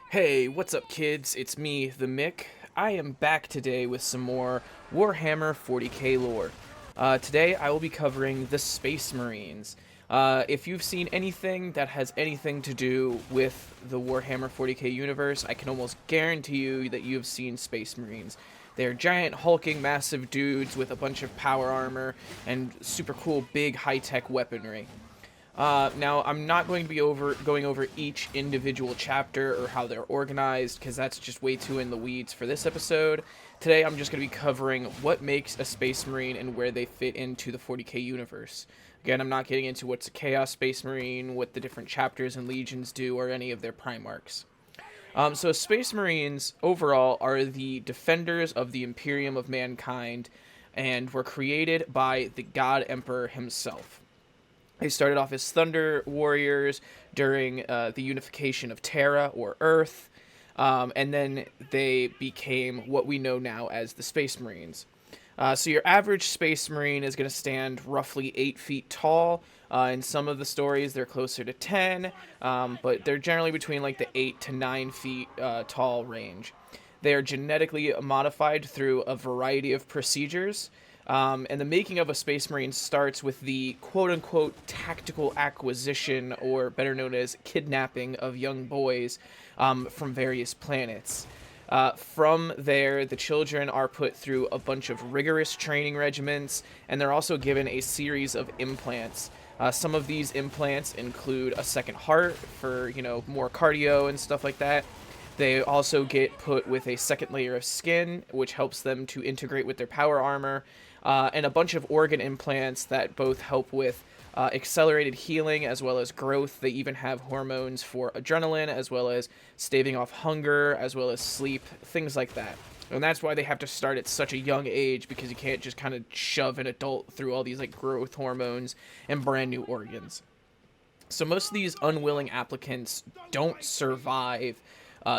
Hey, what's up, kids? It's me, the Mick. I am back today with some more Warhammer 40K lore. Today, I will be covering the Space Marines. If you've seen anything that has anything to do with the Warhammer 40K universe, I can almost guarantee you that you've seen Space Marines. They're giant, hulking, massive dudes with a bunch of power armor and super cool, big, high-tech weaponry. Now, I'm not going to be going over each individual chapter or how they're organized, because that's just way too in the weeds for this episode. Today, I'm just going to be covering what makes a Space Marine and where they fit into the 40k universe. Again, I'm not getting into what's a Chaos Space Marine, what the different chapters and legions do, or any of their Primarchs. So Space Marines, overall, are the defenders of the Imperium of Mankind, and were created by the God Emperor himself. They started off as Thunder Warriors during the unification of Terra, or Earth, and then they became what we know now as the Space Marines. So your average Space Marine is going to stand roughly 8 feet tall. In some of the stories, they're closer to 10, but they're generally between like the 8 to 9 feet tall range. They are genetically modified through a variety of procedures. And the making of a Space Marine starts with the quote-unquote tactical acquisition, or better known as kidnapping, of young boys from various planets. From there, the children are put through a bunch of rigorous training regimens, and they're also given a series of implants. Some of these implants include a second heart for, more cardio and stuff like that. They also get put with a second layer of skin, which helps them to integrate with their power armor, and a bunch of organ implants that both help with accelerated healing as well as growth. They even have hormones for adrenaline, as well as staving off hunger, as well as sleep, things like that. And that's why they have to start at such a young age, because you can't just kind of shove an adult through all these growth hormones and brand new organs. So most of these unwilling applicants don't survive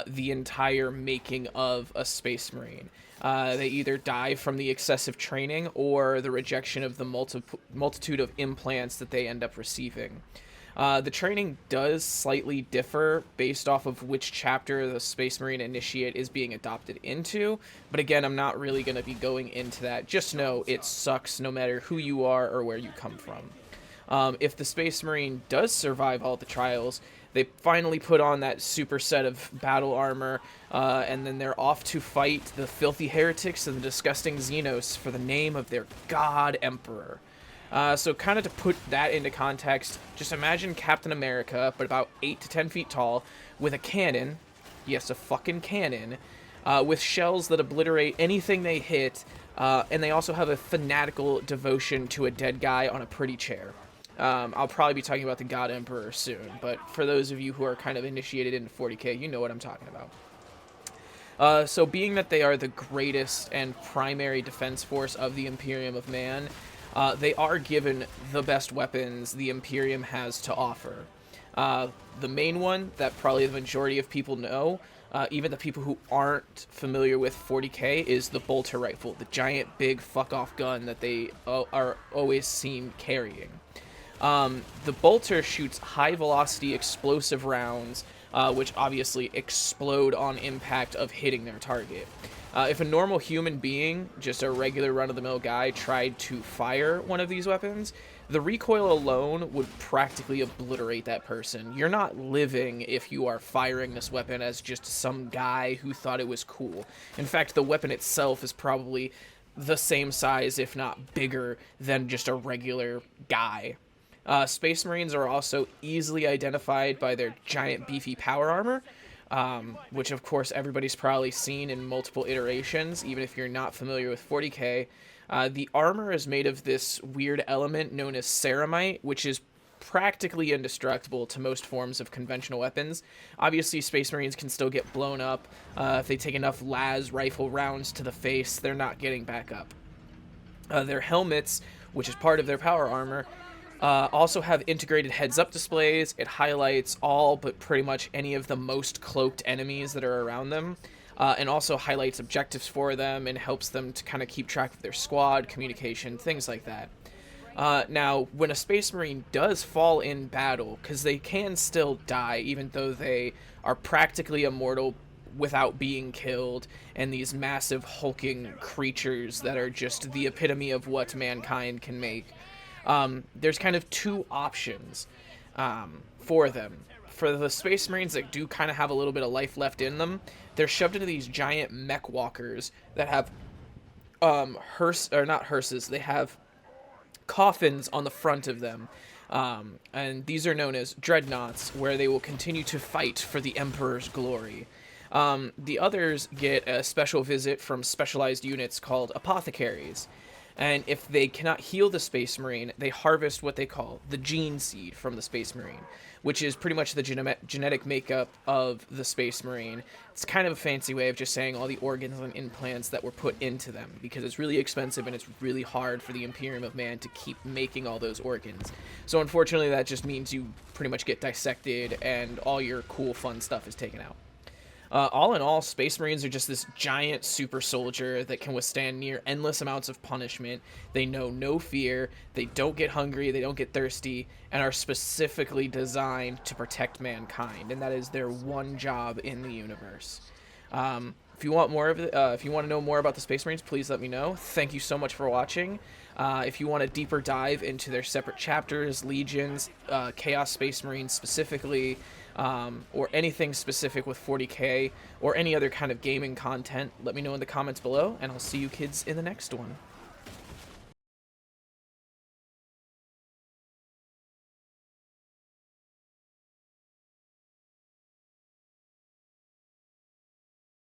the entire making of a Space Marine. They either die from the excessive training or the rejection of the multitude of implants that they end up receiving. The training does slightly differ based off of which chapter the Space Marine Initiate is being adopted into, but again, I'm not really going to be going into that. Just know it sucks no matter who you are or where you come from. If the Space Marine does survive all the trials, they finally put on that super set of battle armor, and then they're off to fight the filthy heretics and the disgusting Xenos for the name of their God Emperor. So kind of to put that into context, just imagine Captain America, but about 8 to 10 feet tall, with a cannon, yes, a fucking cannon, with shells that obliterate anything they hit, and they also have a fanatical devotion to a dead guy on a pretty chair. I'll probably be talking about the God Emperor soon, but for those of you who are kind of initiated into 40k, you know what I'm talking about. So being that they are the greatest and primary defense force of the Imperium of Man, they are given the best weapons the Imperium has to offer. The main one that probably the majority of people know, even the people who aren't familiar with 40k, is the bolter rifle, the giant big fuck-off gun that they are always seen carrying. The bolter shoots high-velocity explosive rounds, which obviously explode on impact of hitting their target. If a normal human being, just a regular run-of-the-mill guy, tried to fire one of these weapons, the recoil alone would practically obliterate that person. You're not living if you are firing this weapon as just some guy who thought it was cool. In fact, the weapon itself is probably the same size, if not bigger, than just a regular guy. Space Marines are also easily identified by their giant beefy power armor, which of course everybody's probably seen in multiple iterations, even if you're not familiar with 40k. The armor is made of this weird element known as ceramite, which is practically indestructible to most forms of conventional weapons. Obviously, Space Marines can still get blown up. If they take enough las rifle rounds to the face, they're not getting back up. Their helmets, which is part of their power armor, also have integrated heads-up displays. It highlights all but pretty much any of the most cloaked enemies that are around them, and also highlights objectives for them and helps them to kind of keep track of their squad, communication, things like that. Now, when a Space Marine does fall in battle, because they can still die, even though they are practically immortal without being killed, and these massive hulking creatures that are just the epitome of what mankind can make, there's kind of two options for them. For the Space Marines that do kind of have a little bit of life left in them, they're shoved into these giant mech walkers that have not hearses. They have coffins on the front of them. And these are known as dreadnoughts, where they will continue to fight for the Emperor's glory. The others get a special visit from specialized units called apothecaries. And if they cannot heal the Space Marine, they harvest what they call the gene seed from the Space Marine, which is pretty much the genetic makeup of the Space Marine. It's kind of a fancy way of just saying all the organs and implants that were put into them, because it's really expensive and it's really hard for the Imperium of Man to keep making all those organs. So unfortunately, that just means you pretty much get dissected and all your cool, fun stuff is taken out. All in all, Space Marines are just this giant super soldier that can withstand near endless amounts of punishment. They know no fear, they don't get hungry, they don't get thirsty, and are specifically designed to protect mankind, and that is their one job in the universe. If you want more of if you want to know more about the Space Marines, please let me know. Thank you so much for watching. If you want a deeper dive into their separate chapters, legions, Chaos Space Marines specifically, or anything specific with 40K, or any other kind of gaming content, let me know in the comments below, and I'll see you kids in the next one.